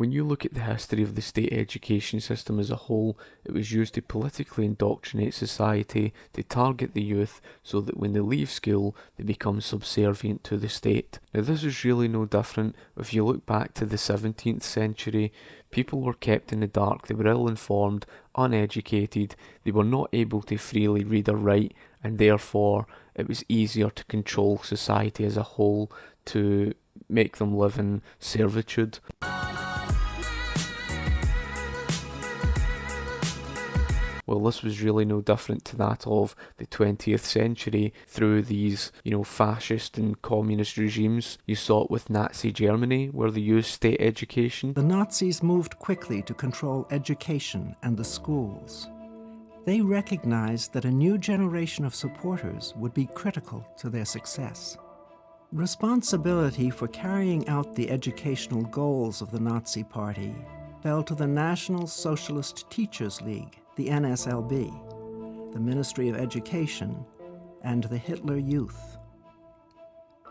When you look at the history of the state education system as a whole, it was used to politically indoctrinate society, to target the youth, so that when they leave school, they become subservient to the state. Now, this is really no different. If you look back to the 17th century, people were kept in the dark, they were ill-informed, uneducated, they were not able to freely read or write, and therefore it was easier to control society as a whole, to make them live in servitude. Well, this was really no different to that of the 20th century through these, fascist and communist regimes. You saw it with Nazi Germany, where they used state education. The Nazis moved quickly to control education and the schools. They recognized that a new generation of supporters would be critical to their success. Responsibility for carrying out the educational goals of the Nazi Party fell to the National Socialist Teachers League, the NSLB, the Ministry of Education, and the Hitler Youth.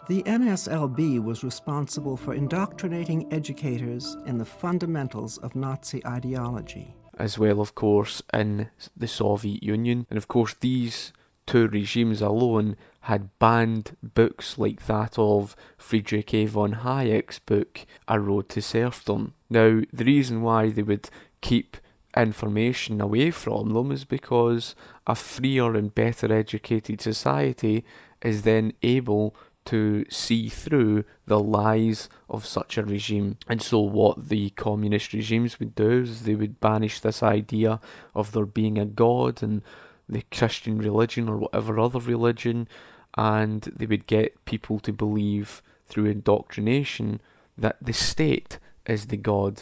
The NSLB was responsible for indoctrinating educators in the fundamentals of Nazi ideology. As well, of course, in the Soviet Union. And of course, these two regimes alone had banned books like that of Friedrich A. von Hayek's book, A Road to Serfdom. Now, the reason why they would keep information away from them is because a freer and better educated society is then able to see through the lies of such a regime. And so what the communist regimes would do is they would banish this idea of there being a God and the Christian religion or whatever other religion, and they would get people to believe through indoctrination that the state is the God,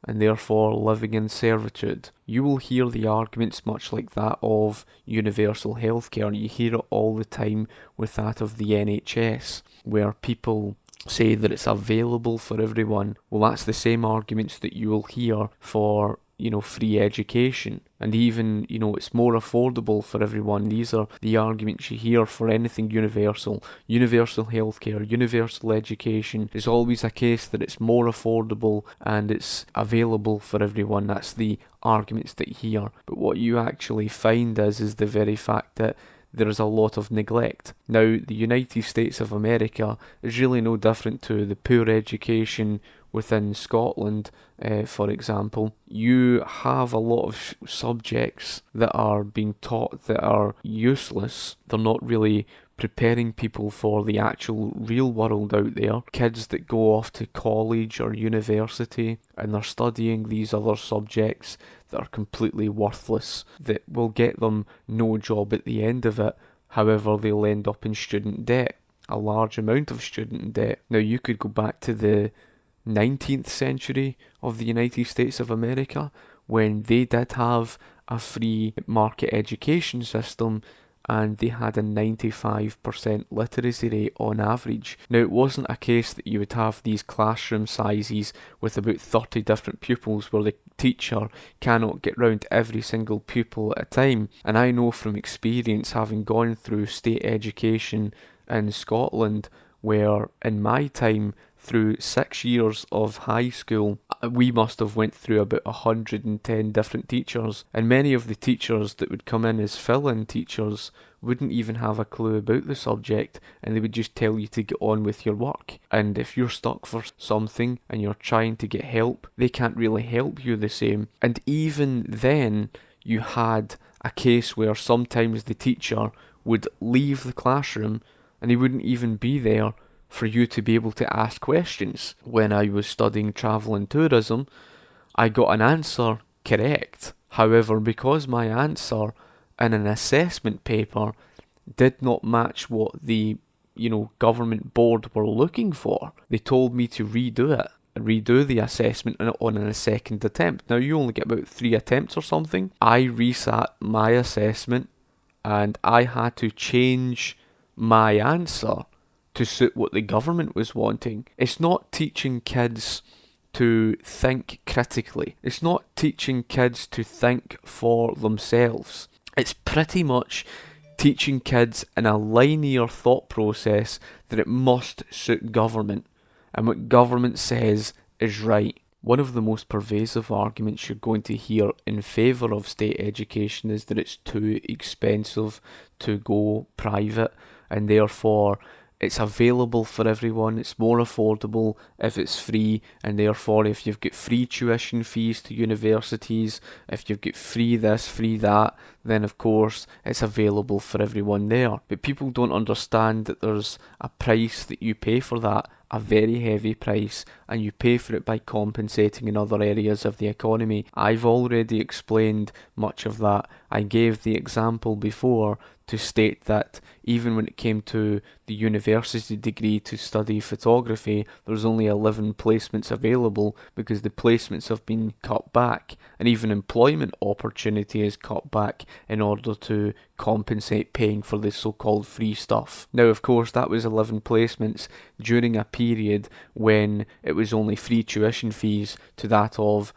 and therefore living in servitude. You will hear the arguments much like that of universal healthcare. You hear it all the time with that of the NHS, where people say that it's available for everyone. Well, that's the same arguments that you will hear for free education, and even, it's more affordable for everyone. These are the arguments you hear for anything universal healthcare, universal education. It's always a case that it's more affordable and it's available for everyone. That's the arguments that you hear. But what you actually find is the very fact that there is a lot of neglect. Now, the United States of America is really no different to the poor education within Scotland, for example. You have a lot of subjects that are being taught that are useless. They're not really preparing people for the actual real world out there. Kids that go off to college or university and they're studying these other subjects that are completely worthless, that will get them no job at the end of it. However, they'll end up in student debt, a large amount of student debt. Now, you could go back to the 19th century of the United States of America, when they did have a free market education system and they had a 95% literacy rate on average. Now, it wasn't a case that you would have these classroom sizes with about 30 different pupils where the teacher cannot get round every single pupil at a time. And I know from experience, having gone through state education in Scotland, where in my time, through 6 years of high school, we must have went through about 110 different teachers, and many of the teachers that would come in as fill-in teachers wouldn't even have a clue about the subject, and they would just tell you to get on with your work. And if you're stuck for something and you're trying to get help, they can't really help you the same. And even then, you had a case where sometimes the teacher would leave the classroom and he wouldn't even be there for you to be able to ask questions. When I was studying travel and tourism, I got an answer correct. However, because my answer in an assessment paper did not match what the government board were looking for, they told me to redo the assessment on a second attempt. Now, you only get about 3 attempts or something. I resat my assessment and I had to change my answer to suit what the government was wanting. It's not teaching kids to think critically. It's not teaching kids to think for themselves. It's pretty much teaching kids in a linear thought process that it must suit government, and what government says is right. One of the most pervasive arguments you're going to hear in favour of state education is that it's too expensive to go private, and therefore it's available for everyone, it's more affordable if it's free, and therefore if you've got free tuition fees to universities, if you've got free this, free that, then of course it's available for everyone there. But people don't understand that there's a price that you pay for that, a very heavy price, and you pay for it by compensating in other areas of the economy. I've already explained much of that. I gave the example before to state that even when it came to the university degree to study photography, there's only 11 placements available because the placements have been cut back, and even employment opportunity is cut back in order to compensate paying for this so-called free stuff. Now, of course, that was 11 placements during a period when it was only free tuition fees to that of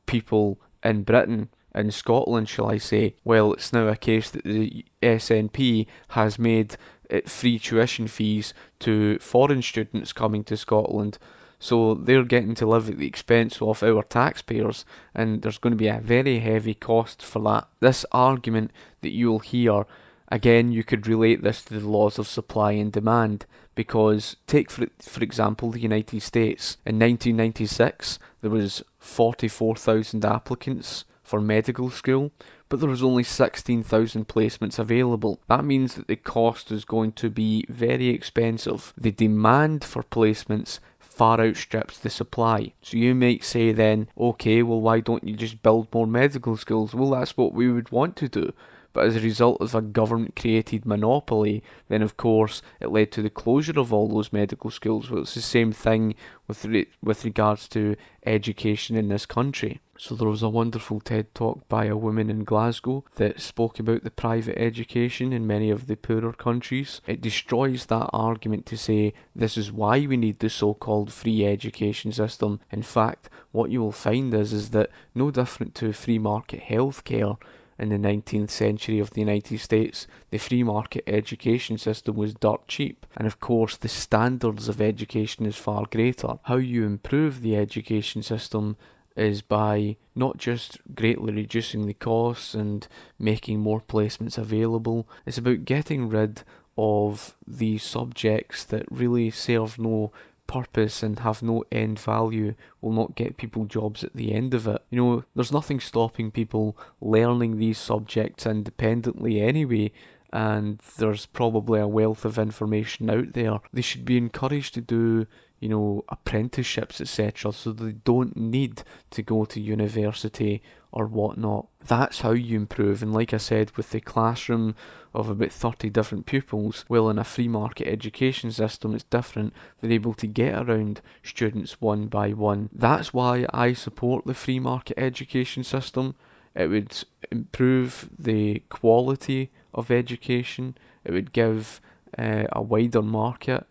people in Britain, in Scotland, shall I say. Well, it's now a case that the SNP has made it free tuition fees to foreign students coming to Scotland, so they're getting to live at the expense of our taxpayers, and there's going to be a very heavy cost for that. This argument that you'll hear, again, you could relate this to the laws of supply and demand, because take for example the United States. In 1996 there was 44,000 applicants for medical school, but there was only 16,000 placements available. That means that the cost is going to be very expensive. The demand for placements far outstrips the supply. So you might say then, okay, well, why don't you just build more medical schools? Well, that's what we would want to do. But as a result of a government-created monopoly, then of course it led to the closure of all those medical schools. Well, it's the same thing with regards to education in this country. So there was a wonderful TED talk by a woman in Glasgow that spoke about the private education in many of the poorer countries. It destroys that argument to say this is why we need the so-called free education system. In fact, what you will find is that no different to free market healthcare, in the 19th century of the United States, the free market education system was dirt cheap, and of course the standards of education is far greater. How you improve the education system is by not just greatly reducing the costs and making more placements available. It's about getting rid of the subjects that really serve no purpose and have no end value, will not get people jobs at the end of it. You know, there's nothing stopping people learning these subjects independently anyway, and there's probably a wealth of information out there. They should be encouraged to do, you know, apprenticeships, etc., so they don't need to go to university or whatnot. That's how you improve. And like I said, with the classroom of about 30 different pupils, well, in a free market education system it's different. They're able to get around students one by one. That's why I support the free market education system. It would improve the quality of education. It would give a wider market.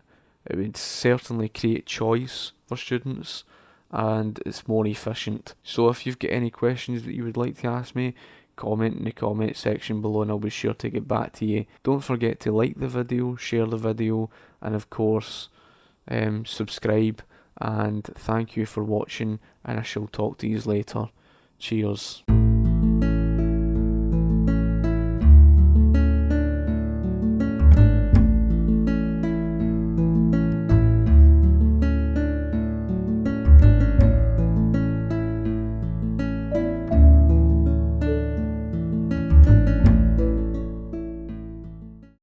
It would certainly create choice for students, and it's more efficient. So if you've got any questions that you would like to ask me, comment in the comment section below and I'll be sure to get back to you. Don't forget to like the video, share the video, and of course subscribe. And thank you for watching, and I shall talk to you later. Cheers.